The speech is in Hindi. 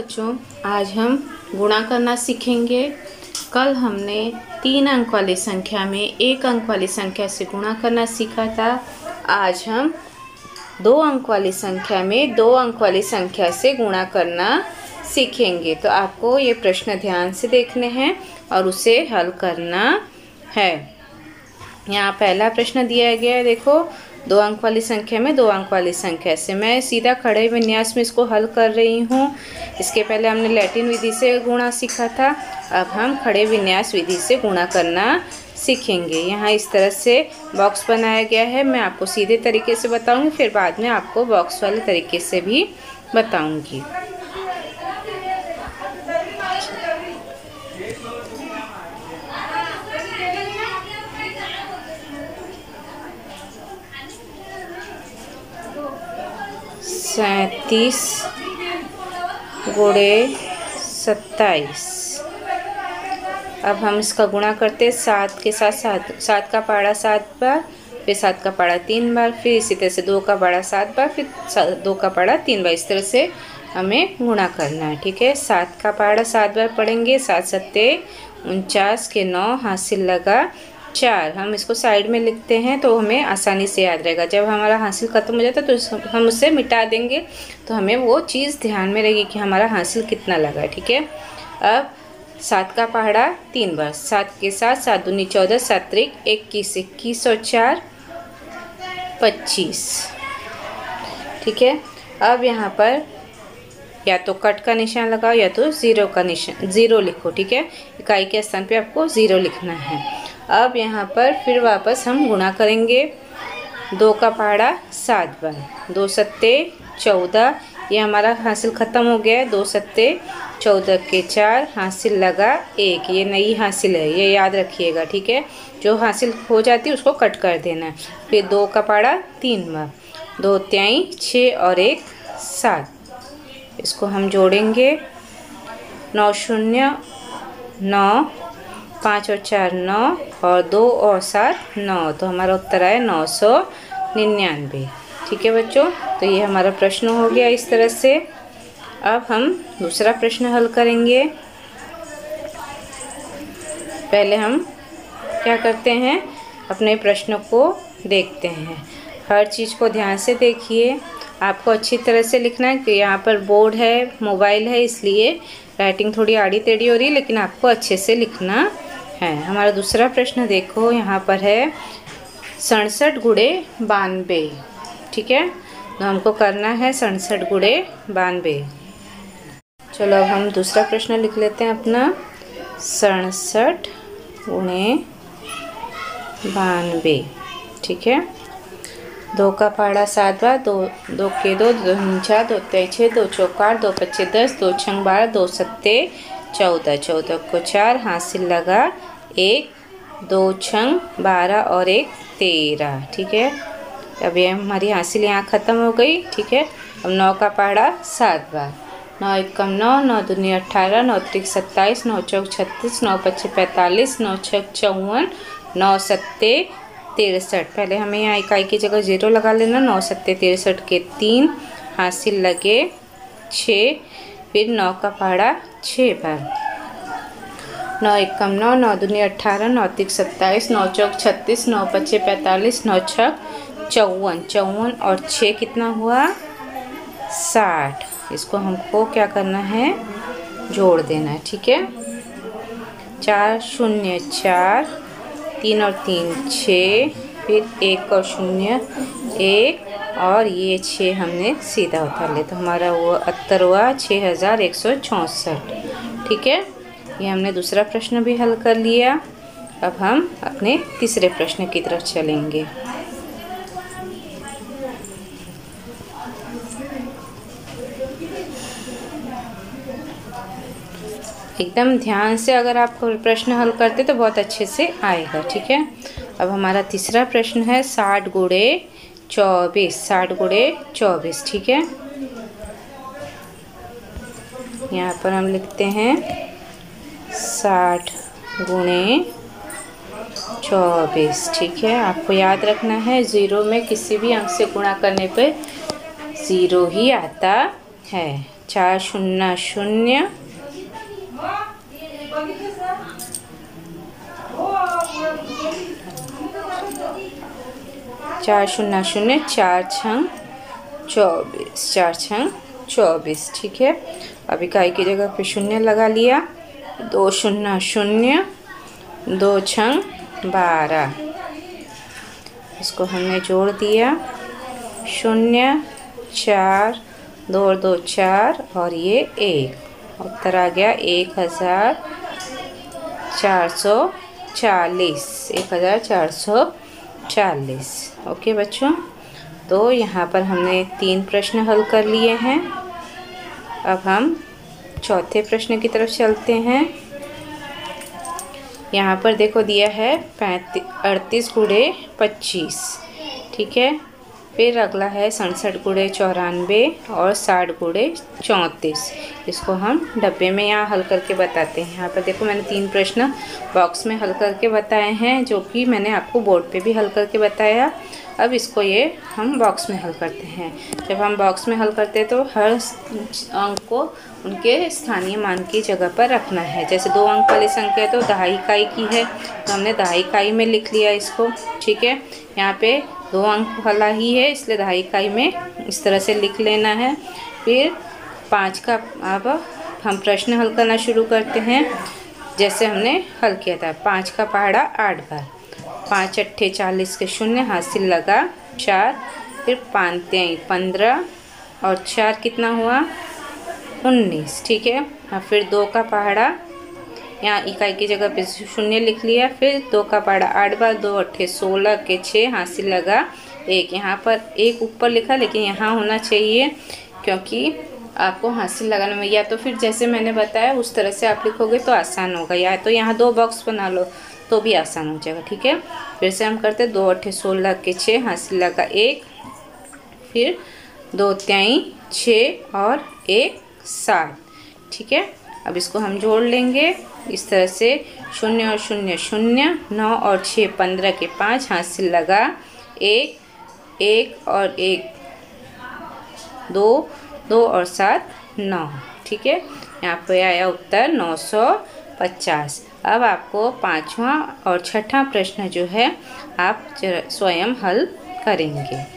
बच्चों, आज हम गुणा करना सीखेंगे। कल हमने 3 अंक वाली संख्या में 1 अंक वाली संख्या से गुणा करना सीखा था। आज हम 2 अंक वाली संख्या में 2 अंक वाली संख्या से गुणा करना सीखेंगे। तो आपको ये प्रश्न ध्यान से देखने हैं और उसे हल करना है। यहाँ पहला प्रश्न दिया गया है, देखो 2 अंक वाली संख्या में 2 अंक वाली संख्या से। मैं सीधा खड़े विन्यास में इसको हल कर रही हूँ। इसके पहले हमने लैटिन विधि से गुणा सीखा था, अब हम खड़े विन्यास विधि से गुणा करना सीखेंगे। यहाँ इस तरह से बॉक्स बनाया गया है। मैं आपको सीधे तरीके से बताऊँगी, फिर बाद में आपको बॉक्स वाले तरीके से भी बताऊँगी। सैंतीस गुणे 27। अब हम इसका गुणा करते हैं 7 के साथ। 7 का पहाड़ा 7 बार, फिर 7 का पहाड़ा 3 बार, फिर इसी तरह से 2 का पहाड़ा 7 बार, फिर 2 का पहाड़ा 3 बार। इस तरह से हमें गुणा करना है, ठीक है। 7 का पहाड़ा 7 बार पढ़ेंगे। 7 सत्ते 49 के 9 हासिल लगा 4। हम इसको साइड में लिखते हैं तो हमें आसानी से याद रहेगा। जब हमारा हासिल ख़त्म हो जाता है तो हम उसे मिटा देंगे, तो हमें वो चीज़ ध्यान में रहेगी कि हमारा हासिल कितना लगा, ठीक है। अब 7 का पहाड़ा 3 बार। 7 के साथ 7 दूनी 14, 7 त्रिक 21, 21 और 4 25, ठीक है। अब यहाँ पर या तो कट का निशान लगाओ या तो ज़ीरो लिखो, ठीक है। इकाई के स्थान पे आपको 0 लिखना है। अब यहाँ पर फिर वापस हम गुणा करेंगे। 2 का पहाड़ा 7 बार, 2 सत्ते 14, ये हमारा हासिल ख़त्म हो गया है। 2 सत्ते 14 के 4 हासिल लगा 1, ये नई हासिल है, ये याद रखिएगा, ठीक है। जो हासिल हो जाती है उसको कट कर देना है। फिर 2 का पहाड़ा 3 बार, 2 त्याई 6 और 1 7, इसको हम जोड़ेंगे। 9 शून्य 9, 5 और 4 9 और 2 और 7 9, तो हमारा उत्तर आया 999, ठीक है बच्चों। तो ये हमारा प्रश्न हो गया इस तरह से। अब हम दूसरा प्रश्न हल करेंगे। पहले हम क्या करते हैं, अपने प्रश्न को देखते हैं। हर चीज़ को ध्यान से देखिए, आपको अच्छी तरह से लिखना है कि यहाँ पर बोर्ड है, मोबाइल है, इसलिए राइटिंग थोड़ी आड़ी टेढ़ी हो रही है, लेकिन आपको अच्छे से लिखना है। हमारा दूसरा प्रश्न देखो, यहाँ पर है 67 गुणे 92, ठीक है। तो हमको करना है 67 गुणे 92। चलो अब हम दूसरा प्रश्न लिख लेते हैं अपना। 67 गुणे 92, ठीक है। 2 का पहाड़ा 7 बार, 2 के 2, 2 4, 2 तेई 6, 2 चौका 2 पच्चे 10, 2 छंग 12, 2 सत्ते 14, 14 को 4 हासिल लगा 1, 2 छंग 12 और 1 13, ठीक है। अब ये हमारी हासिल यहाँ ख़त्म हो गई, ठीक है। अब 9 का पहाड़ा 7 बार, 9 एकम 9, 9 दूनी 18, 9 त्रिक 27, 9 चौक 36, 9 पच्चे 45, 9 छक 54, 9 सत्ते 63। पहले हमें यहाँ इकाई की जगह 0 लगा लेना। 9 सत्ते 63 के 3 हासिल लगे 6, फिर 9 का पहाड़ा 6 बार, 9 एकम 9, 9 दूनी 18, 9 त्रिक 27, 9 चौक 36, 9 पच्चे 45, 9 छक 54, 54 और 6 कितना हुआ 60। इसको हमको क्या करना है, जोड़ देना है, ठीक है। 4 शून्य 4, 3 और 3 6, फिर 1 और 0 1 और ये 6 हमने सीधा उतार लिया, तो हमारा वो उत्तर हुआ 6164, ठीक है। ये हमने दूसरा प्रश्न भी हल कर लिया। अब हम अपने तीसरे प्रश्न की तरफ चलेंगे। एकदम ध्यान से अगर आप प्रश्न हल करते तो बहुत अच्छे से आएगा, ठीक है। अब हमारा तीसरा प्रश्न है 60 गुणे 24, 60 गुणे 24, ठीक है। यहाँ पर हम लिखते हैं 60 गुणे 24, ठीक है। आपको याद रखना है 0 में किसी भी अंक से गुणा करने पे 0 ही आता है, 4 शून्य शून्य 4 शून्य शून्य 4 छंग 24, 4 छंग 24। ठीक है, अब इकाई की जगह पे शून्य लगा लिया। 2 शून्य शून्य 2 छंग 12, इसको हमने जोड़ दिया। 0 4 2 और 2 4 और ये 1, उत्तर आ गया 1440। ओके बच्चों, तो यहाँ पर हमने 3 प्रश्न हल कर लिए हैं। अब हम चौथे प्रश्न की तरफ चलते हैं। यहाँ पर देखो दिया है 38 गुणे 25। ठीक है, फिर अगला है 67 गुणे 94 और 60 गुणे 34। इसको हम डब्बे में यहाँ हल करके बताते हैं। यहाँ पर देखो मैंने 3 प्रश्न बॉक्स में हल करके बताए हैं, जो कि मैंने आपको बोर्ड पे भी हल करके बताया। अब इसको ये हम बॉक्स में हल करते हैं। जब हम बॉक्स में हल करते हैं तो हर अंक को उनके स्थानीय मान की जगह पर रखना है। जैसे 2 अंक वाली संख्या है तो दहाई इकाई की है, तो हमने दहाई इकाई में लिख लिया इसको। ठीक है, यहाँ पे 2 अंक वाला ही है, इसलिए दहाई इकाई में इस तरह से लिख लेना है। फिर 5 का अब हम प्रश्न हल करना शुरू करते हैं, जैसे हमने हल किया था। 5 का पहाड़ा 8 बार, 5 अट्ठे 40 के शून्य, हासिल लगा 4, फिर 5 तेई 15 और 4 कितना हुआ 19। ठीक है, और फिर 2 का पहाड़ा, यहाँ इकाई की जगह पे शून्य लिख लिया। फिर 2 का पहाड़ा 8 बार, 2 अट्ठे 16 के 6, हासिल लगा 1। यहाँ पर 1 ऊपर लिखा, लेकिन यहाँ होना चाहिए, क्योंकि आपको हासिल लगाने में, या तो फिर जैसे मैंने बताया उस तरह से आप लिखोगे तो आसान होगा, या तो यहाँ 2 बॉक्स बना लो तो भी आसान हो जाएगा। ठीक है, फिर से हम करते 2 अट्ठे 16 के 6, हासिल लगा 1, फिर 2 तेई 6 और 1 7। ठीक है, अब इसको हम जोड़ लेंगे इस तरह से। 0 और 0 0, 9 और 6 15 के 5, हासिल लगा 1, 1 और 1 2, 2 और 7 9। ठीक है, यहाँ पे आया उत्तर 950। अब आपको 5वां और 6वां प्रश्न जो है आप स्वयं हल करेंगे।